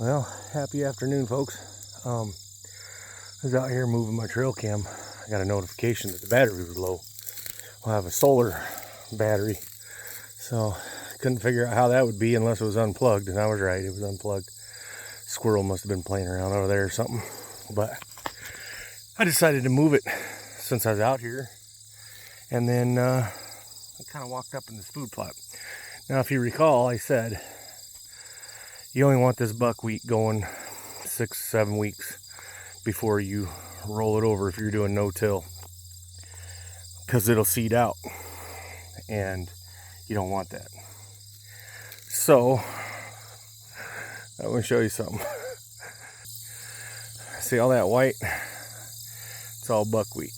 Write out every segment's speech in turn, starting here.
Well, happy afternoon, folks. I was out here moving my trail cam. I got a notification that the battery was low. I'll have a solar battery, so I couldn't figure out how that would be unless it was unplugged, and I was right, it was unplugged. Squirrel must have been playing around over there or something, but I decided to move it since I was out here, and then I kind of walked up in this food plot. Now, if you recall, I said you only want this buckwheat going 6-7 weeks before you roll it over if you're doing no-till, because it'll seed out and you don't want that. So I want to show you something. See all that white? It's all buckwheat.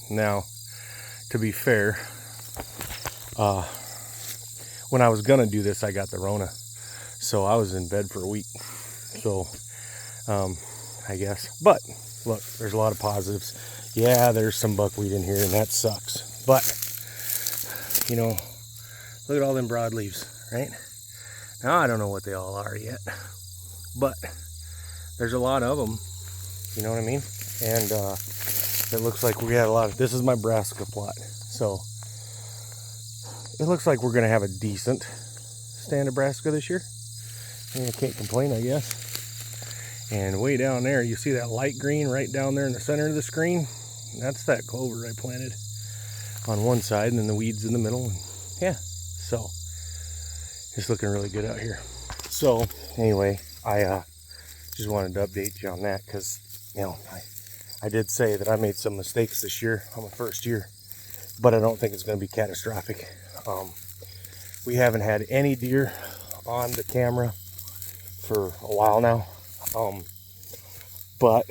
Now, to be fair, when I was gonna do this, I got the Rona, so I was in bed for a week. So I guess, but look, there's a lot of positives. Yeah, there's some buckwheat in here, and that sucks. But you know, look at all them broadleaves, right? Now I don't know what they all are yet, but there's a lot of them. You know what I mean? And it looks like we got a lot of. This is my brassica plot, so it looks like we're gonna have a decent stand of brassica this year. I can't complain, I guess. And way down there, you see that light green right down there in the center of the screen? That's that clover I planted on one side, and then the weeds in the middle. And yeah, so it's looking really good out here. So anyway, I just wanted to update you on that, because you know, I did say that I made some mistakes this year on my first year, but I don't think it's going to be catastrophic. We haven't had any deer on the camera for a while now. But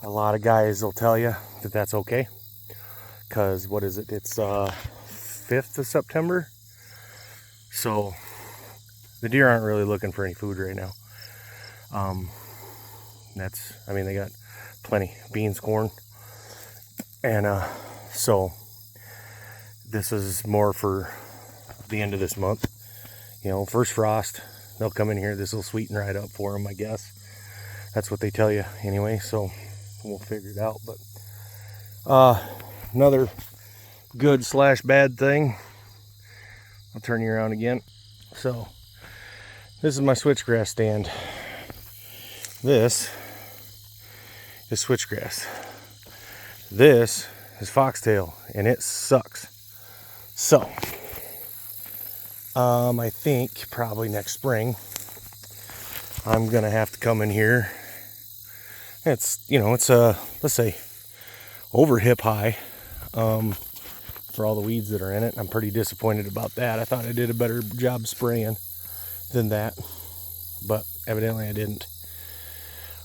a lot of guys will tell you that that's okay, because what is it? It's 5th of September, so the deer aren't really looking for any food right now. I mean, they got plenty beans, corn, and so this is more for the end of this month. You know, first frost, they'll come in here. This will sweeten right up for them, I guess. That's what they tell you anyway, so we'll figure it out. But another good / bad thing, I'll turn you around again. So this is my switchgrass stand. This is switchgrass. This is foxtail, and it sucks. So I think probably next spring I'm gonna have to come in here. It's, you know, it's let's say over hip high for all the weeds that are in it. I'm pretty disappointed about that. I thought I did a better job spraying than that, but evidently I didn't.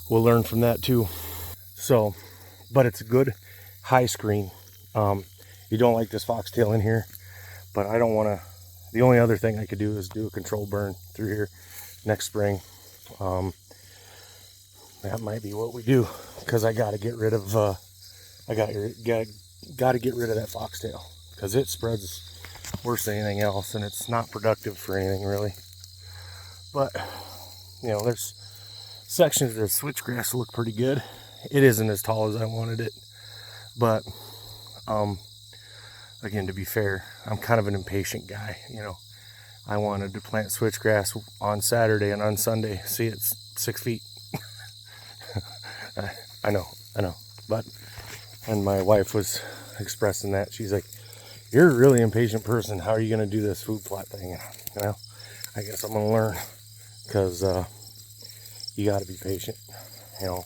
We'll learn from that too. So, but it's a good high screen. You don't like this foxtail in here, but I don't want to. The only other thing I could do is do a control burn through here next spring. That might be what we do, because I got to get rid of got to get rid of that foxtail, because it spreads worse than anything else, and it's not productive for anything really. But you know, there's sections of the switchgrass look pretty good. It isn't as tall as I wanted it, but again, to be fair, I'm kind of an impatient guy. You know, I wanted to plant switchgrass on Saturday, and on Sunday, see, it's 6 feet. I know, but, and my wife was expressing that. She's like, "You're a really impatient person. How are you going to do this food plot thing?" And, you know, I guess I'm going to learn, because you got to be patient. You know,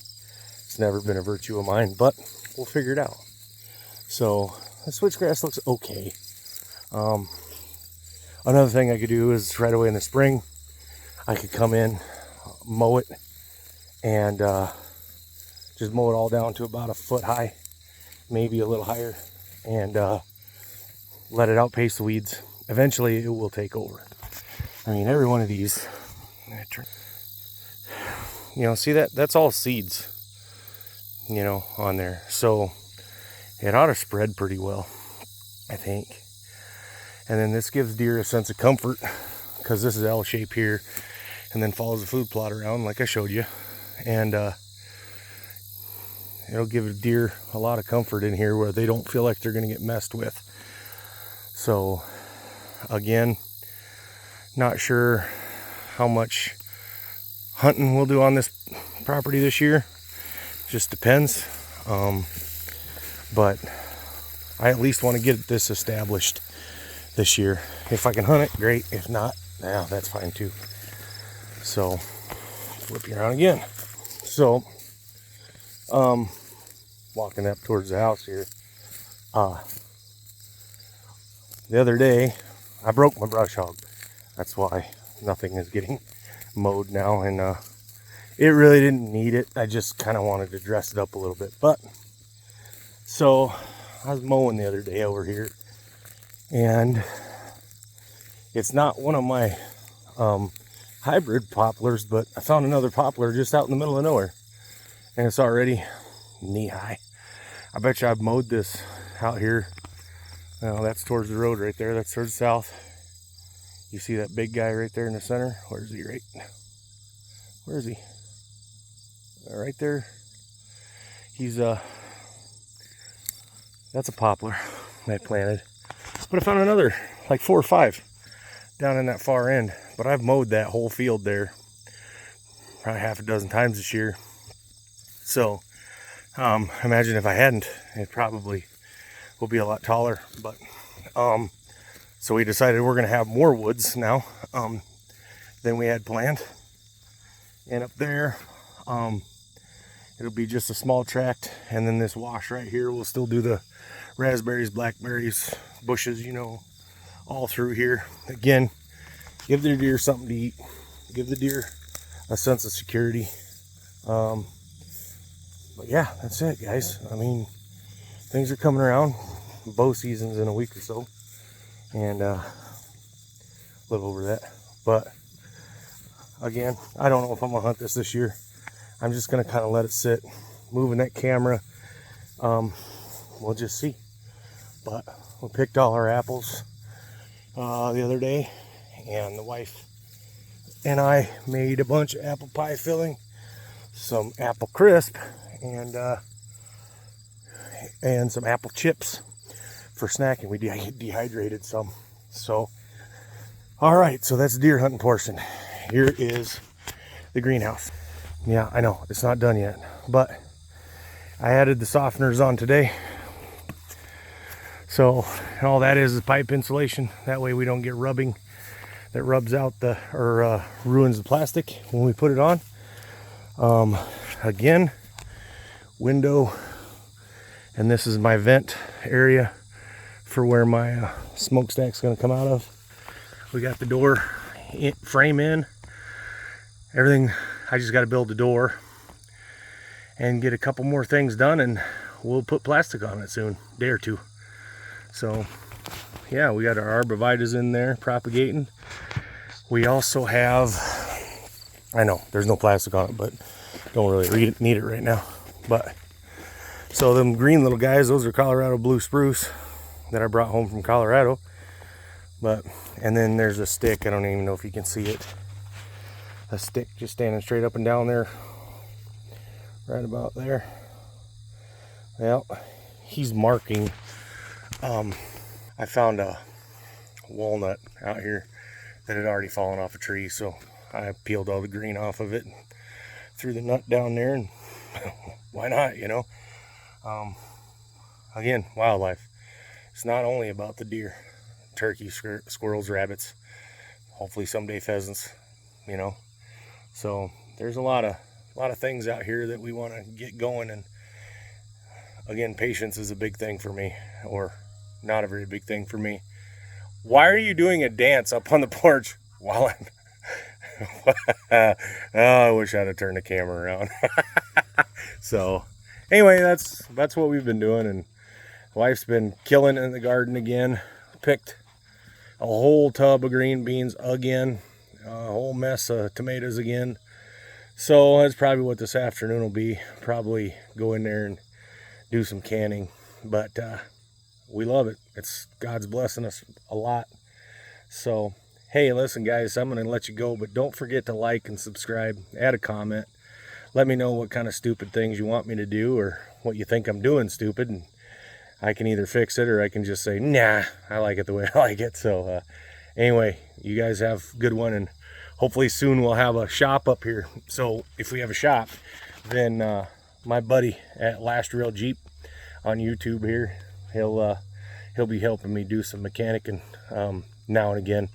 it's never been a virtue of mine, but we'll figure it out. So the switchgrass looks okay. Another thing I could do is right away in the spring, I could come in, mow it, and just mow it all down to about a foot high, maybe a little higher, and let it outpace the weeds. Eventually it will take over. I mean, every one of these, you know, see that's all seeds, you know, on there. So it ought to spread pretty well, I think. And then this gives deer a sense of comfort, because this is L shape here, and then follows the food plot around like I showed you. And it'll give a deer a lot of comfort in here where they don't feel like they're going to get messed with. So again, not sure how much hunting we'll do on this property this year. Just depends. But I at least want to get this established this year. If I can hunt it, great. If not, yeah, that's fine too. So flip you around again. So walking up towards the house here. The other day I broke my brush hog. That's why nothing is getting mowed now, and it really didn't need it. I just kind of wanted to dress it up a little bit. But so I was mowing the other day over here, and it's not one of my hybrid poplars, but I found another poplar just out in the middle of nowhere, and it's already knee high. I bet you I've mowed this out here. Now that's towards the road right there. That's towards the south. You see that big guy right there in the center? Where is he? Where is he? Right there. He's that's a poplar I planted. But I found another, like 4 or 5 down in that far end. But I've mowed that whole field there probably half a dozen times this year. So imagine if I hadn't, it probably will be a lot taller. But so we decided we're going to have more woods now than we had planned. And up there, it'll be just a small tract. And then this wash right here, we'll still do the raspberries, blackberries, bushes, you know, all through here. Again, give the deer something to eat. Give the deer a sense of security. But yeah, that's it, guys. I mean, things are coming around. Bow season's in a week or so. And a little over that. But again, I don't know if I'm gonna hunt this year. I'm just gonna kind of let it sit, moving that camera. We'll just see. But we picked all our apples the other day, and the wife and I made a bunch of apple pie filling, some apple crisp, and some apple chips for snacking. We dehydrated some. So all right, so that's the deer hunting portion. Here is the greenhouse. Yeah, I know it's not done yet, but I added the softeners on today. So all that is pipe insulation. That way we don't get rubbing that rubs out the or ruins the plastic when we put it on. Again, window, and this is my vent area for where my smokestack's going to come out of. We got the door frame in, everything. I just got to build the door and get a couple more things done, and we'll put plastic on it soon, day or two. So yeah, we got our arborvitaes in there propagating. We also have, I know there's no plastic on it, but don't really need it right now. But so them green little guys, those are Colorado blue spruce that I brought home from Colorado. But and then there's a stick, I don't even know if you can see it, a stick just standing straight up and down there, right about there. Well, he's marking. I found a walnut out here that had already fallen off a tree, so I peeled all the green off of it and threw the nut down there, and why not, you know? Again, wildlife. It's not only about the deer, turkeys, squirrels, rabbits, hopefully someday pheasants, you know. So there's a lot of things out here that we want to get going, and again, patience is a big thing for me, or not a very big thing for me. Why are you doing a dance up on the porch while I'm oh, I wish I'd have turned the camera around. So anyway, that's what we've been doing, and wife's been killing in the garden again. Picked a whole tub of green beans again, a whole mess of tomatoes again. So that's probably what this afternoon will be. Probably go in there and do some canning, but we love it. It's God's blessing us a lot. So Hey, listen, guys, I'm going to let you go, but don't forget to like and subscribe, add a comment. Let me know what kind of stupid things you want me to do or what you think I'm doing stupid. And I can either fix it or I can just say, nah, I like it the way I like it. So anyway, you guys have a good one, and hopefully soon we'll have a shop up here. So if we have a shop, then my buddy at Last Real Jeep on YouTube here, he'll be helping me do some mechanicing now and again.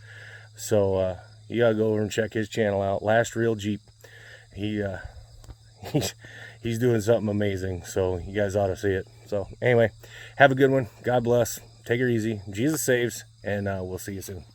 So you gotta go over and check his channel out, Last Real Jeep. He's doing something amazing, so you guys ought to see it. So anyway, have a good one. God bless. Take it easy. Jesus saves, and we'll see you soon.